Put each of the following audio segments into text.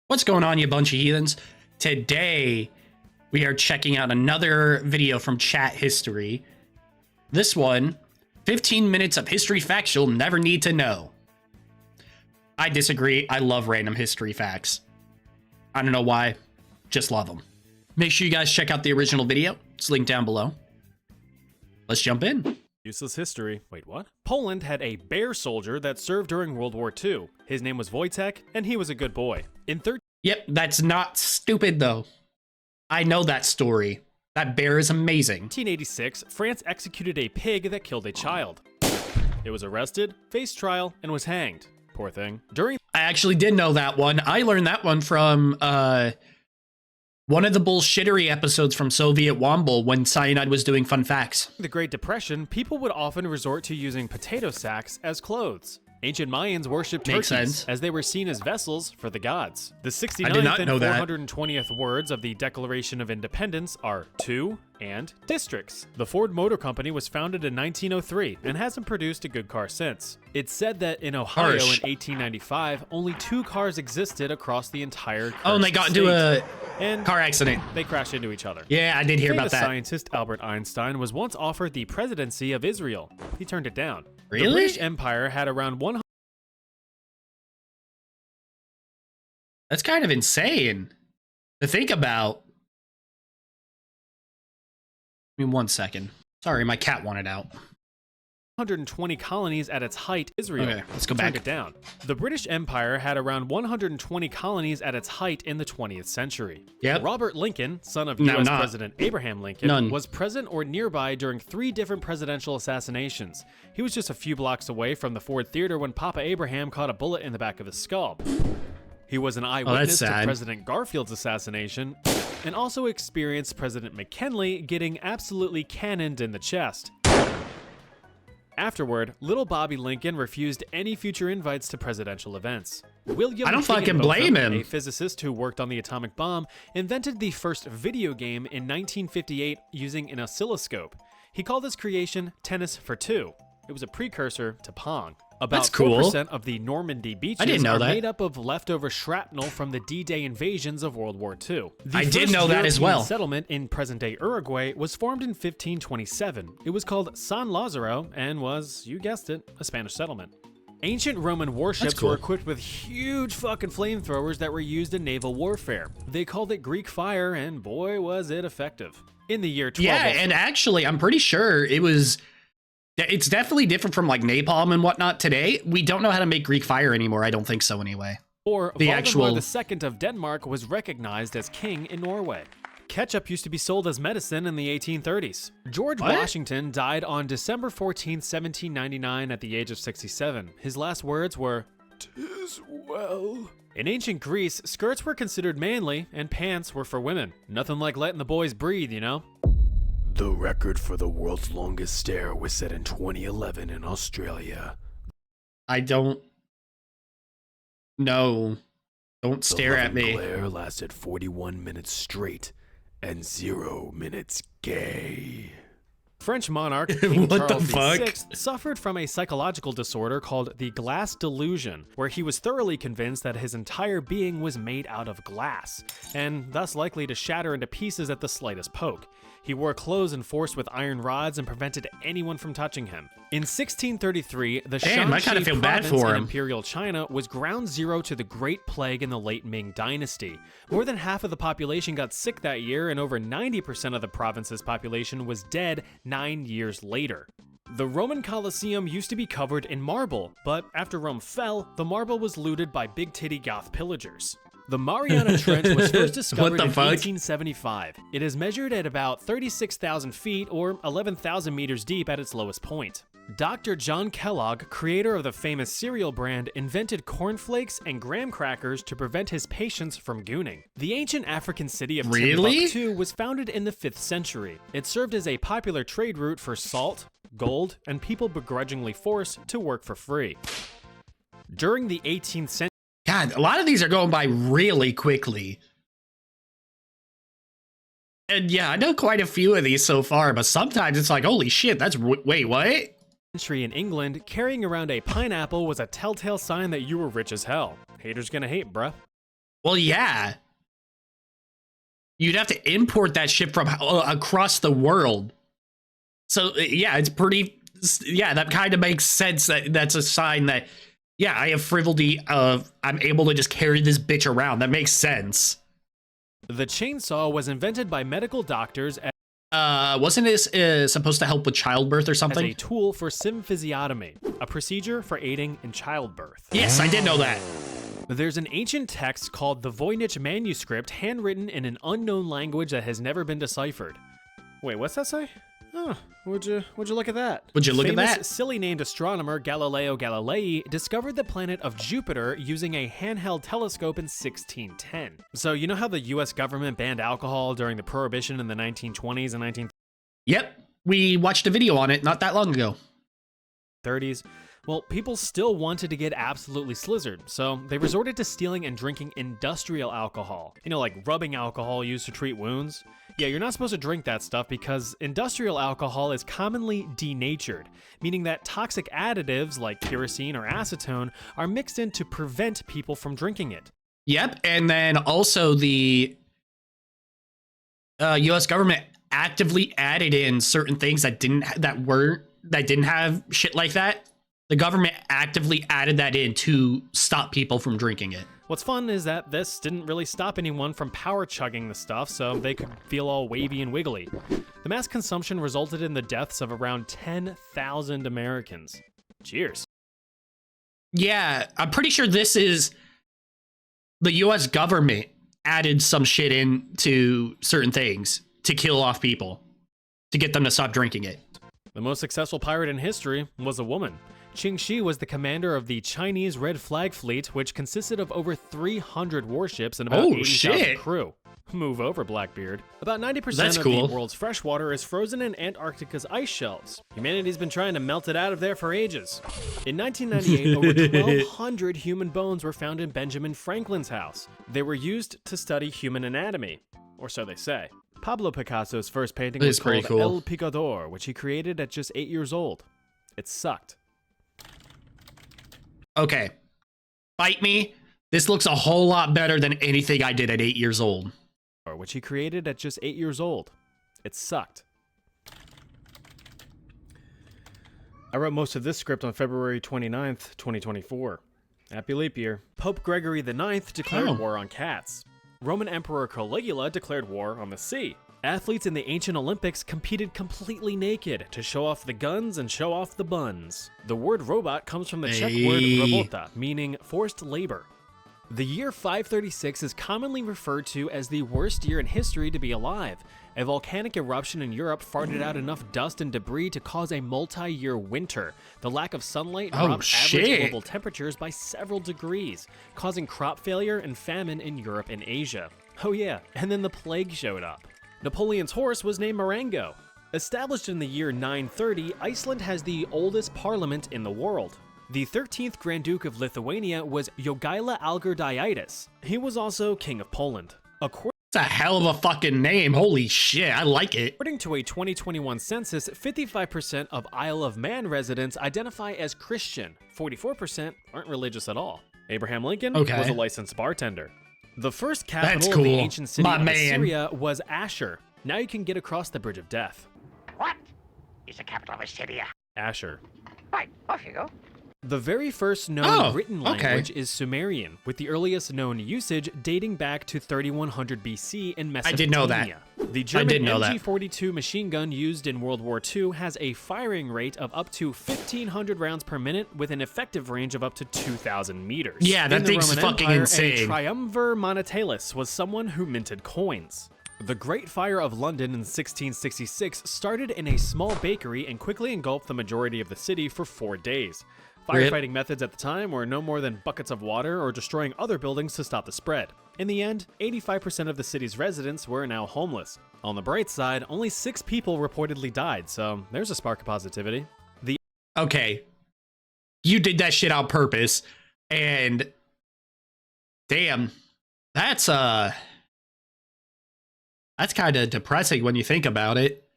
What's going on, you bunch of heathens? Today, we are checking out another video from chat history. This one, 15 minutes of history facts you'll never need to know. I disagree. I love random history facts. I don't know why. Just love them. Make sure you guys check out the original video. It's linked down below. Let's jump in. Useless history. Wait, what? Poland had a bear soldier that served during World War II. His name was Wojtek, and he was a good boy. Yep, that's not stupid, though. I know that story. That bear is amazing. 1986, France executed a pig that killed a child. It was arrested, faced trial, and was hanged. Poor thing. I actually did know that one. I learned that one from one of the bullshittery episodes from Soviet Womble when Cyanide was doing fun facts. The Great Depression, people would often resort to using potato sacks as clothes. Ancient Mayans worshipped turkeys as they were seen as vessels for the gods. The 69th and 420th words of the Declaration of Independence are to and districts. The Ford Motor Company was founded in 1903 and hasn't produced a good car since. It's said that in Ohio in 1895, only 2 cars existed across the entire and they got into a car accident. They crashed into each other. Yeah, I did hear about that. Scientist Albert Einstein was once offered the presidency of Israel. He turned it down. Really? The British Empire had around 100. That's kind of insane to think about. Give me 1 second. Sorry, my cat wanted out. 120 colonies at its height. Israel. Okay, let's go back. Turned it down. The British Empire had around 120 colonies at its height in the 20th century. Yep. Robert Lincoln, son of U.S. President Abraham Lincoln, was present or nearby during 3 different presidential assassinations. He was just a few blocks away from the Ford Theater when Papa Abraham caught a bullet in the back of his skull. He was an eyewitness to President Garfield's assassination and also experienced President McKinley getting absolutely cannoned in the chest. Afterward, little Bobby Lincoln refused any future invites to presidential events. William I don't fucking blame him. A physicist who worked on the atomic bomb, invented the first video game in 1958 using an oscilloscope. He called his creation Tennis for Two. It was a precursor to Pong. About 4% of the Normandy beaches are made up of leftover shrapnel from the D-Day invasions of World War II. I did know that as well. The settlement in present-day Uruguay was formed in 1527. It was called San Lazaro and was, you guessed it, a Spanish settlement. Ancient Roman warships were equipped with huge fucking flamethrowers that were used in naval warfare. They called it Greek fire, and boy, was it effective. In the year 12... Yeah, and actually, I'm pretty sure it was... It's definitely different from like napalm and whatnot today. We don't know how to make Greek fire anymore. I don't think so anyway. Or Valdemar II of Denmark was recognized as king in Norway. Ketchup used to be sold as medicine in the 1830s. George Washington died on December 14, 1799 at the age of 67. His last words were, "'Tis well." In ancient Greece, skirts were considered manly and pants were for women. Nothing like letting the boys breathe, you know? The record for the world's longest stare was set in 2011 in Australia. I don't know. Don't stare at me. The glare lasted 41 minutes straight and 0 minutes gay. French monarch King Charles VI suffered from a psychological disorder called the glass delusion, where he was thoroughly convinced that his entire being was made out of glass, and thus likely to shatter into pieces at the slightest poke. He wore clothes enforced with iron rods and prevented anyone from touching him. In 1633, the Shanxi province in Imperial China was ground zero to the Great Plague in the late Ming Dynasty. More than half of the population got sick that year, and over 90% of the province's population was dead 9 years later. The Roman Colosseum used to be covered in marble, but after Rome fell, the marble was looted by big-titty goth pillagers. The Mariana Trench was first discovered in 1875. It is measured at about 36,000 feet or 11,000 meters deep at its lowest point. Dr. John Kellogg, creator of the famous cereal brand, invented cornflakes and graham crackers to prevent his patients from gooning. The ancient African city of Timbuktu was founded in the 5th century. It served as a popular trade route for salt, gold, and people begrudgingly forced to work for free. During the 18th century, God, a lot of these are going by really quickly. And yeah, I know quite a few of these so far, but sometimes it's like, holy shit, that's, wait, what? In England, carrying around a pineapple was a telltale sign that you were rich as hell. Haters gonna hate, bruh. Well, yeah. You'd have to import that shit from across the world. So, yeah, it's pretty... Yeah, that kind of makes sense. That's a sign that, yeah, I have frivolity of... I'm able to just carry this bitch around. That makes sense. The chainsaw was invented by medical doctors wasn't it supposed to help with childbirth or something? as a tool for symphysiotomy, a procedure for aiding in childbirth. Yes, I did know that. There's an ancient text called the Voynich manuscript, handwritten in an unknown language that has never been deciphered. Wait, what's that say? Oh, would you look at that? Would you look at Famous, that? silly named astronomer Galileo Galilei discovered the planet of Jupiter using a handheld telescope in 1610. So you know how the US government banned alcohol during the Prohibition in the 1920s and 1930s? Yep, we watched a video on it not that long ago. Well, people still wanted to get absolutely slizzard, so they resorted to stealing and drinking industrial alcohol. You know, like rubbing alcohol used to treat wounds? Yeah, you're not supposed to drink that stuff because industrial alcohol is commonly denatured, meaning that toxic additives like kerosene or acetone are mixed in to prevent people from drinking it. Yep, and then also the U.S. government actively added in certain things that didn't have shit like that. The government actively added that in to stop people from drinking it. What's fun is that this didn't really stop anyone from power chugging the stuff, so they could feel all wavy and wiggly. The mass consumption resulted in the deaths of around 10,000 Americans. Cheers. Yeah, I'm pretty sure this is the U.S. government added some shit into certain things to kill off people, to get them to stop drinking it. The most successful pirate in history was a woman. Qing Shi was the commander of the Chinese Red Flag Fleet, which consisted of over 300 warships and about 80,000 crew. Move over, Blackbeard. About 90% of the world's fresh water is frozen in Antarctica's ice shelves. Humanity's been trying to melt it out of there for ages. In 1998, over 1,200 human bones were found in Benjamin Franklin's house. They were used to study human anatomy, or so they say. Pablo Picasso's first painting was called El Picador, which he created at just 8 years old. It sucked. Okay, fight me. This looks a whole lot better than anything I did at 8 years old. Which he created at just 8 years old. It sucked. I wrote most of this script on February 29th, 2024. Happy leap year. Pope Gregory IX declared war on cats. Roman Emperor Caligula declared war on the sea. Athletes in the ancient Olympics competed completely naked to show off the guns and show off the buns. The word robot comes from the Czech word robota, meaning forced labor. The year 536 is commonly referred to as the worst year in history to be alive. A volcanic eruption in Europe farted out enough dust and debris to cause a multi-year winter. The lack of sunlight dropped average global temperatures by several degrees, causing crop failure and famine in Europe and Asia. Oh yeah, and then the plague showed up. Napoleon's horse was named Marengo. Established in the year 930, Iceland has the oldest parliament in the world. The 13th Grand Duke of Lithuania was Jogaila Algirdaitis. He was also King of Poland. It's a hell of a fucking name. Holy shit, I like it. According to a 2021 census, 55% of Isle of Man residents identify as Christian. 44% aren't religious at all. Abraham Lincoln was a licensed bartender. The first capital of the ancient city of Assyria was Ashur. Now you can get across the Bridge of Death. What is the capital of Assyria? Ashur. Right, off you go. The very first known written language is Sumerian, with the earliest known usage dating back to 3100 BC in Mesopotamia. I did know that. The German MG42 machine gun used in World War II has a firing rate of up to 1,500 rounds per minute with an effective range of up to 2,000 meters. Yeah, that thing's fucking insane. A triumvir monetalis was someone who minted coins. The Great Fire of London in 1666 started in a small bakery and quickly engulfed the majority of the city for 4 days. Firefighting methods at the time were no more than buckets of water or destroying other buildings to stop the spread. In the end, 85% of the city's residents were now homeless. On the bright side, only 6 people reportedly died, so there's a spark of positivity. Okay, you did that shit on purpose, and damn, that's kind of depressing when you think about it.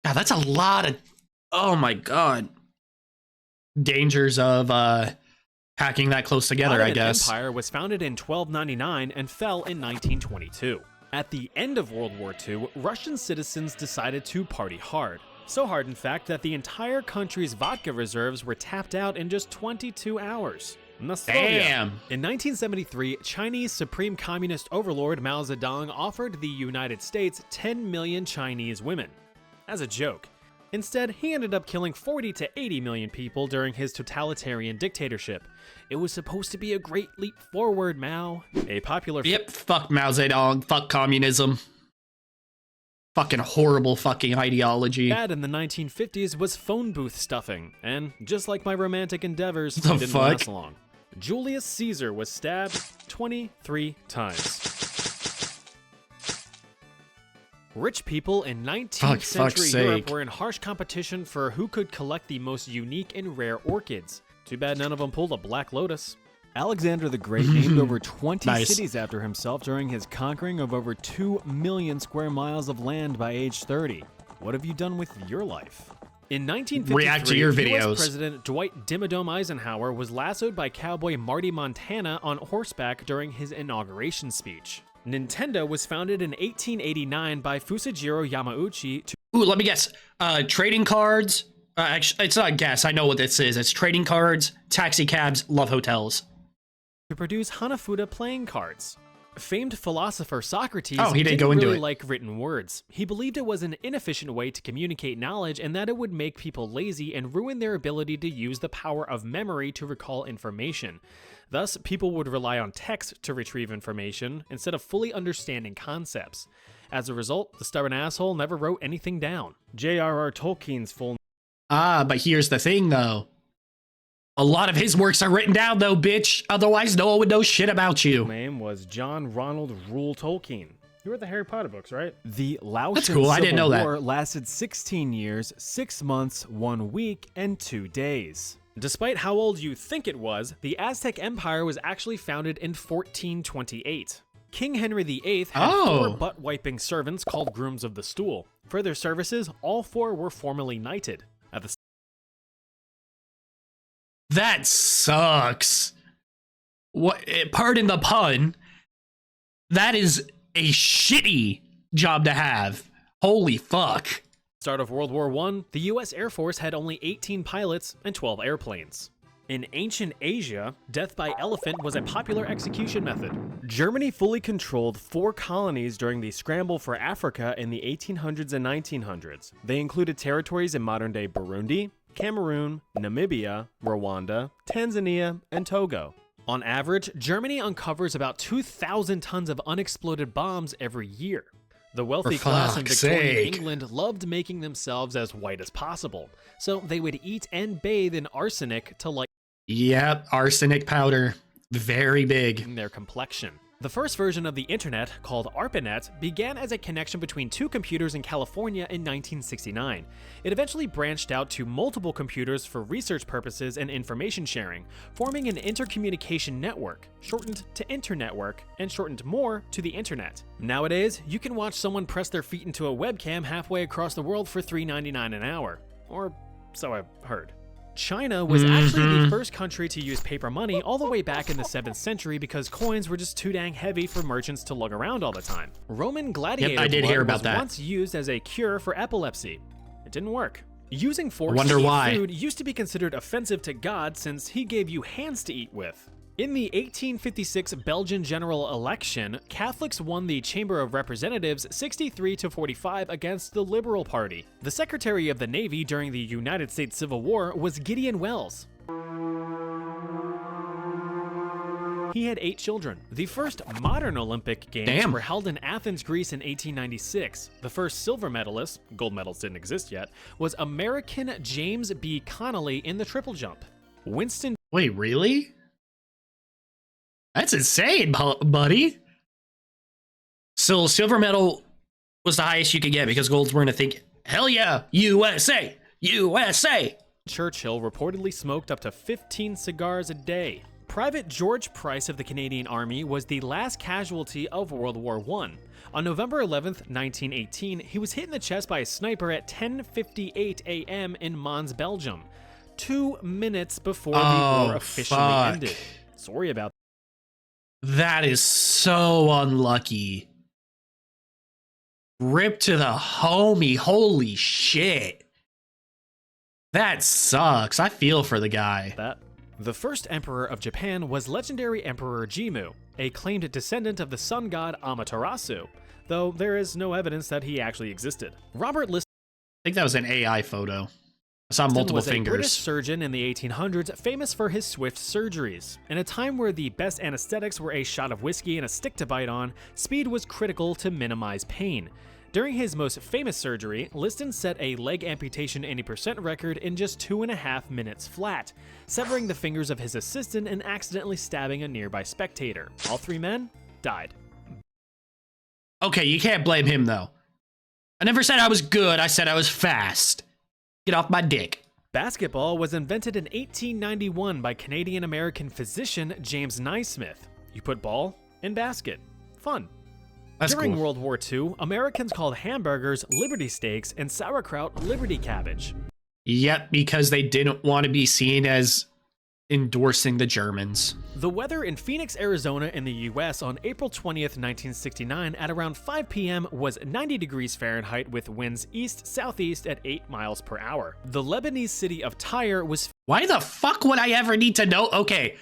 God, that's a lot of, oh my God. Dangers of packing that close together, I Ottoman guess. Empire was founded in 1299 and fell in 1922. At the end of World War II, Russian citizens decided to party hard. So hard, in fact, that the entire country's vodka reserves were tapped out in just 22 hours. Nostrovia. Damn. In 1973, Chinese Supreme Communist overlord Mao Zedong offered the United States 10 million Chinese women. As a joke. Instead, he ended up killing 40 to 80 million people during his totalitarian dictatorship. It was supposed to be a great leap forward, Mao. A popular... Yep, fuck Mao Zedong, fuck communism. Fucking horrible fucking ideology. fad in the 1950s was phone booth stuffing, and just like my romantic endeavors, it didn't fuck? last long. Julius Caesar was stabbed 23 times. Rich people in 19th century Europe were in harsh competition for who could collect the most unique and rare orchids. Too bad none of them pulled a Black Lotus. Alexander the Great named over 20 cities after himself during his conquering of over 2 million square miles of land by age 30. What have you done with your life? In 1953, React to your videos. US President Dwight Dimmadome Eisenhower was lassoed by cowboy Marty Montana on horseback during his inauguration speech. Nintendo was founded in 1889 by Fusajiro Yamauchi to... Ooh, let me guess. Trading cards. Actually, it's not a guess. I know what this is. It's trading cards, taxi cabs, love hotels. to produce Hanafuda playing cards. Famed philosopher Socrates he didn't go into really it. like written words. He believed it was an inefficient way to communicate knowledge and that it would make people lazy and ruin their ability to use the power of memory to recall information. Thus, people would rely on text to retrieve information instead of fully understanding concepts. As a result, the stubborn asshole never wrote anything down. J.R.R. Tolkien's full But here's the thing, though. A lot of his works are written down, though, bitch. Otherwise, no one would know shit about you. name was John Ronald Reuel Tolkien. You read the Harry Potter books, right? The Laotian That's cool. I didn't know that. War lasted 16 years, 6 months, 1 week, and 2 days. Despite how old you think it was, the Aztec Empire was actually founded in 1428. King Henry VIII had 4 butt-wiping servants called Grooms of the Stool. For their services, all 4 were formally knighted. At the That sucks. What? Pardon the pun. That is a shitty job to have. Holy fuck. start of World War I, the US Air Force had only 18 pilots and 12 airplanes. In ancient Asia, death by elephant was a popular execution method. Germany fully controlled 4 colonies during the scramble for Africa in the 1800s and 1900s. They included territories in modern-day Burundi, Cameroon, Namibia, Rwanda, Tanzania, and Togo. On average, Germany uncovers about 2,000 tons of unexploded bombs every year. The wealthy class in Victorian England loved making themselves as white as possible, so they would eat and bathe in arsenic to lighten Yep, arsenic powder. Very big. their complexion. The first version of the internet, called ARPANET, began as a connection between 2 computers in California in 1969. It eventually branched out to multiple computers for research purposes and information sharing, forming an intercommunication network, shortened to Internetwork, and shortened more to the internet. Nowadays, you can watch someone press their feet into a webcam halfway across the world for $3.99 an hour. Or so I've heard. China was actually the first country to use paper money all the way back in the 7th century because coins were just too dang heavy for merchants to lug around all the time. Roman gladiator I did blood hear about was that. once used as a cure for epilepsy. It didn't work. Using forks Wonder to eat why. food used to be considered offensive to God since he gave you hands to eat with. In the 1856 Belgian general election, Catholics won the Chamber of Representatives 63-45 against the Liberal Party. The Secretary of the Navy during the United States Civil War was Gideon Welles. He had 8 children. The first modern Olympic Games were held in Athens, Greece in 1896. The first silver medalist, gold medals didn't exist yet, was American James B. Connolly in the triple jump. Winston Wait, really? That's insane, buddy. So silver medal was the highest you could get because golds weren't a thing. Hell yeah, USA, USA. Churchill reportedly smoked up to 15 cigars a day. Private George Price of the Canadian Army was the last casualty of World War I. On November 11th, 1918, he was hit in the chest by a sniper at 10:58 a.m. in Mons, Belgium. 2 minutes before the war officially ended. Sorry about that. Is so unlucky. Rip to the homie. Holy shit. That sucks. I feel for the guy. that. The first emperor of Japan was legendary Emperor Jimmu, a claimed descendant of the sun god Amaterasu, though there is no evidence that he actually existed. Robert Liston I think that was an AI photo. I saw multiple was a fingers. British surgeon in the 1800s, famous for his swift surgeries. In a time where the best anesthetics were a shot of whiskey and a stick to bite on, speed was critical to minimize pain. During his most famous surgery, Liston set a leg amputation 80% record in just 2.5 minutes flat, severing the fingers of his assistant and accidentally stabbing a nearby spectator. All 3 men died. Okay, you can't blame him though. I never said I was good, I said I was fast. Get off my dick. Basketball was invented in 1891 by Canadian-American physician James Naismith. You put ball in basket. Fun. That's During cool. World War II, Americans called hamburgers Liberty steaks and sauerkraut Liberty cabbage. Yep, because they didn't want to be seen as endorsing the Germans. The weather in Phoenix, Arizona in the US on April 20th, 1969 at around 5 p.m. was 90 degrees Fahrenheit with winds east-southeast at 8 miles per hour. The Lebanese city of Tyre was Why the fuck would I ever need to know? Okay.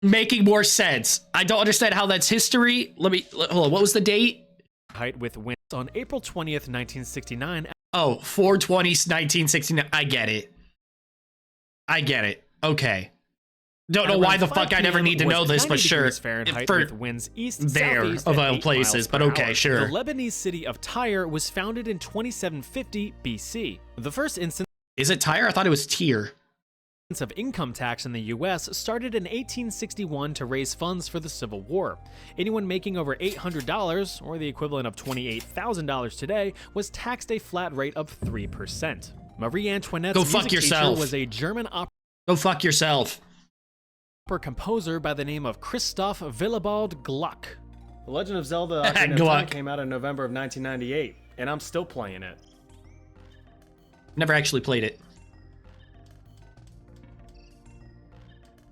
Making more sense. I don't understand how that's history. Hold on, what was the date? height with winds on April 20th, 1969. Oh, 420, 1969. I get it. I get it. Okay. Don't know why the fuck I never need to know this, but sure. Fahrenheit For with winds east there, southeast of at all 8 places, miles but per okay, hour. sure. The Lebanese city of Tyre was founded in 2750 BC. The first instance Is it Tyre? I thought it was Tyr. of income tax in the US started in 1861 to raise funds for the Civil War. Anyone making over $800, or the equivalent of $28,000 today, was taxed a flat rate of 3%. Marie Antoinette's Go fuck music yourself. teacher was a German opera Go fuck yourself. composer by the name of Christoph Willibald Gluck. The Legend of Zelda Ocarina of Gluck. Time came out in November of 1998, and I'm still playing it. Never actually played it.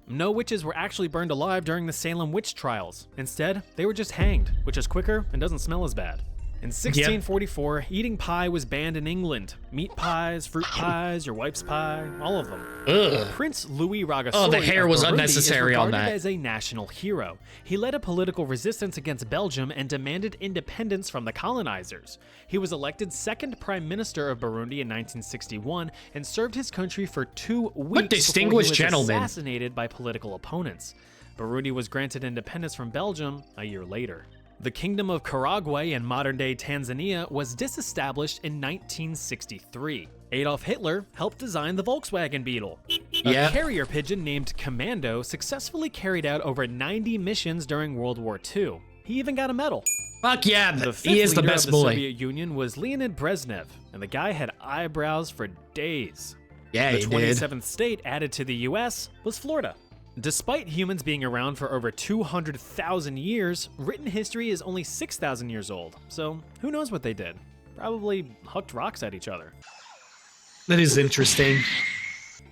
No witches were actually burned alive during the Salem witch trials. Instead, they were just hanged, which is quicker and doesn't smell as bad. In 1644, eating pie was banned in England. Meat pies, fruit pies, your wife's pie, all of them. Ugh. Prince Louis Rwagasore Oh, the hair of was Burundi unnecessary is on regarded that. as a national hero. He led a political resistance against Belgium and demanded independence from the colonizers. He was elected second prime minister of Burundi in 1961 and served his country for 2 weeks distinguished before he was gentleman. assassinated by political opponents. Burundi was granted independence from Belgium a year later. The Kingdom of Karagwe in modern-day Tanzania was disestablished in 1963. Adolf Hitler helped design the Volkswagen Beetle. Yeah. A carrier pigeon named Commando successfully carried out over 90 missions during World War II. He even got a medal. Fuck yeah, The fifth he is the leader best of the boy. Soviet Union was Leonid Brezhnev, and the guy had eyebrows for days. Yeah, The he did. 27th state added to the US was Florida. Despite humans being around for over 200,000 years, written history is only 6,000 years old, so who knows what they did? Probably hucked rocks at each other. That is interesting.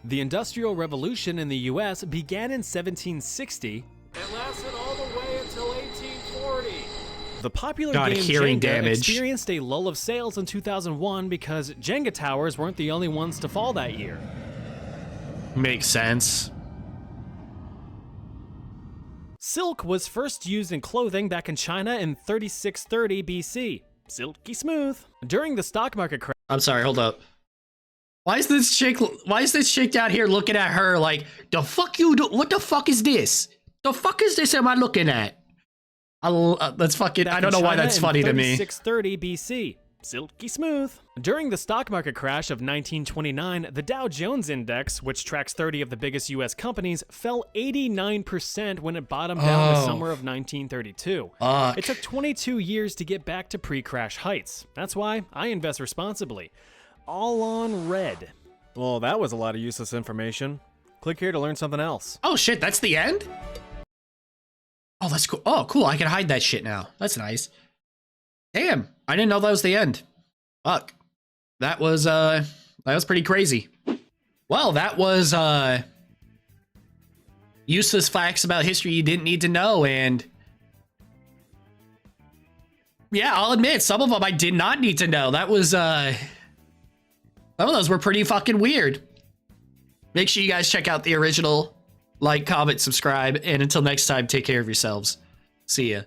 The Industrial Revolution in the US began in 1760 It lasted all the way until 1840. The popular God, game hearing Jenga damage. experienced a lull of sales in 2001 because Jenga towers weren't the only ones to fall that year. Makes sense. Silk was first used in clothing back in China in 3630 BC. Silky smooth. During the stock market crash, I'm sorry, hold up. Why is this chick down here looking at her like, the fuck you do? What the fuck is this? The fuck is this am I looking at? That's fucking, I don't know why that's funny to me. 3630 BC. Silky smooth. During the stock market crash of 1929, the Dow Jones Index, which tracks 30 of the biggest US companies, fell 89% when it bottomed out in the summer of 1932. Fuck. It took 22 years to get back to pre-crash heights. That's why I invest responsibly. All on red. Well, that was a lot of useless information. Click here to learn something else. Oh shit, that's the end? Oh, that's cool. Oh, cool, I can hide that shit now. That's nice. Damn, I didn't know that was the end. Fuck. That was pretty crazy. Well, that was useless facts about history you didn't need to know, and yeah, I'll admit some of them I did not need to know. That was some of those were pretty fucking weird. Make sure you guys check out the original, like, comment, subscribe, and until next time, take care of yourselves. See ya.